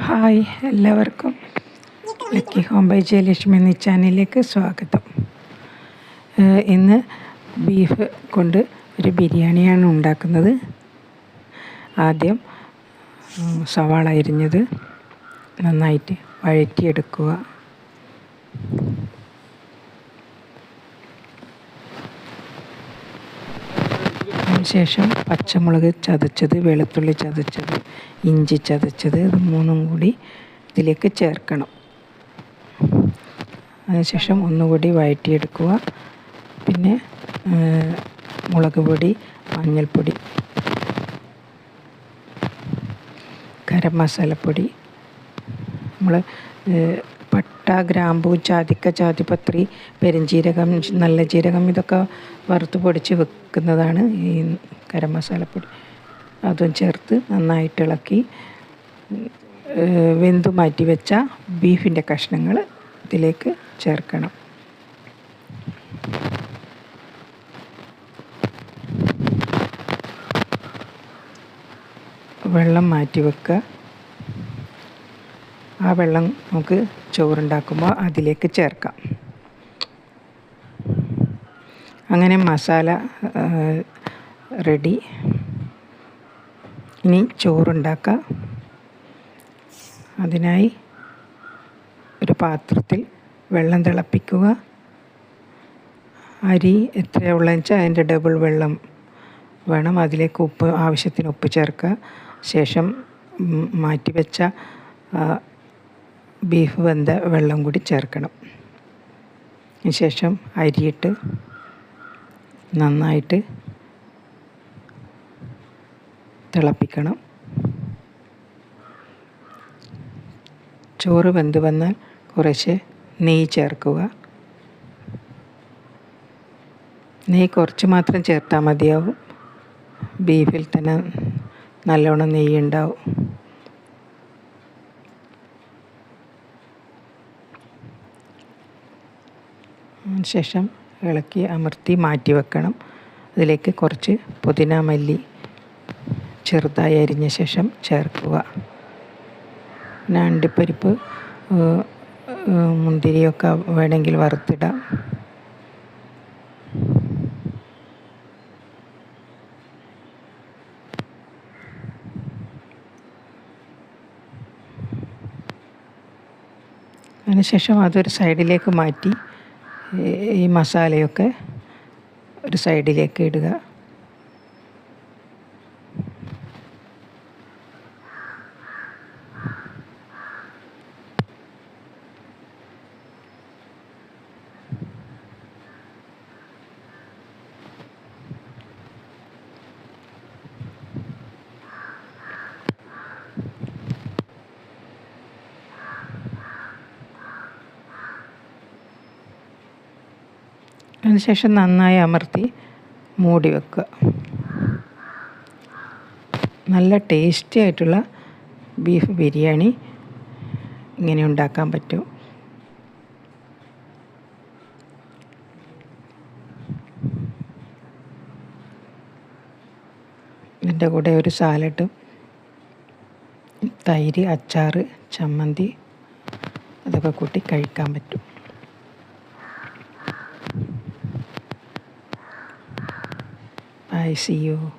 Hi, എല്ലാവർക്കും lucky home by Jayalakshmi എന്ന ചാനലിലേക്ക് സ്വാഗതം. ഇന്ന് ബീഫ് കൊണ്ട് ഒരു ബിരിയാണിയാണ് ഉണ്ടാക്കുന്നത്. ആദ്യം സവാള അരിഞ്ഞത് നന്നായിട്ട് വഴറ്റിയെടുക്കുക. അതിനുശേഷം പച്ചമുളക് ചതച്ചത്, വെളുത്തുള്ളി ചതച്ചത്, ഇഞ്ചി ചതച്ചത്, ഇത് മൂന്നും കൂടി ഇതിലേക്ക് ചേർക്കണം. അതിനുശേഷം ഒന്നുകൂടി വഴറ്റിയെടുക്കുക. പിന്നെ മുളക് പൊടി, മഞ്ഞൾപ്പൊടി, ഗരം മസാലപ്പൊടി, നമ്മൾ പട്ട, ഗ്രാമ്പൂ, ജാതിക്ക, ജാതിപത്രി, പെരുംജീരകം, നല്ല ജീരകം ഇതൊക്കെ വറുത്ത് പൊടിച്ച് വെക്കുന്നതാണ് ഈ ഗരം മസാലപ്പൊടി. അതും ചേർത്ത് നന്നായിട്ട് ഇളക്കി വെന്തു മാറ്റി വെച്ച ബീഫിൻ്റെ കഷ്ണങ്ങൾ ഇതിലേക്ക് ചേർക്കണം. വെള്ളം മാറ്റി വെക്കുക. ആ വെള്ളം നമുക്ക് ചോറുണ്ടാക്കുമ്പോൾ അതിലേക്ക് ചേർക്കാം. അങ്ങനെ മസാല റെഡി. ഇനി ചോറുണ്ടാക്കാം. അതിനായി ഒരു പാത്രത്തിൽ വെള്ളം തിളപ്പിക്കുക. അരി എത്രയുള്ളതെന്ന് വെച്ചാൽ അതിൻ്റെ ഡബിൾ വെള്ളം വേണം. അതിലേക്ക് ആവശ്യത്തിന് ഉപ്പ് ചേർക്കുക. ശേഷം മാറ്റിവെച്ച ബീഫ് വെന്ത വെള്ളം കൂടി ചേർക്കണം. ശേഷം അരിയിട്ട് നന്നായിട്ട് തിളപ്പിക്കണം. ചോറ് വെന്ത് വന്നാൽ കുറച്ച് നെയ്യ് ചേർക്കുക. നെയ്യ് കുറച്ച് മാത്രം ചേർത്താൽ മതിയാവും. ബീഫിൽ തന്നെ നല്ലോണം നെയ്യ് ഉണ്ടാവും. ശേഷം ഇളക്കി അമർത്തി മാറ്റി വെക്കണം. അതിലേക്ക് കുറച്ച് പുതിന, മല്ലി ചെറുതായി അരിഞ്ഞ ശേഷം ചേർക്കുക. പിന്നെ അണ്ടിപ്പരിപ്പ്, മുന്തിരിയൊക്കെ വേണമെങ്കിൽ വറുത്തിടാം. അതിനുശേഷം അതൊരു സൈഡിലേക്ക് മാറ്റി ഈ മസാലയൊക്കെ ഒരു സൈഡിലേക്ക് ഇടുക. അതിനുശേഷം നന്നായി അമർത്തി മൂടി വെക്കുക. നല്ല ടേസ്റ്റി ആയിട്ടുള്ള ബീഫ് ബിരിയാണി ഇങ്ങനെ ഉണ്ടാക്കാൻ പറ്റും. ഇതിൻ്റെ കൂടെ ഒരു സാലഡും, തൈര്, അച്ചാർ, ചമ്മന്തി അതൊക്കെ കൂട്ടി കഴിക്കാൻ പറ്റും. I see you.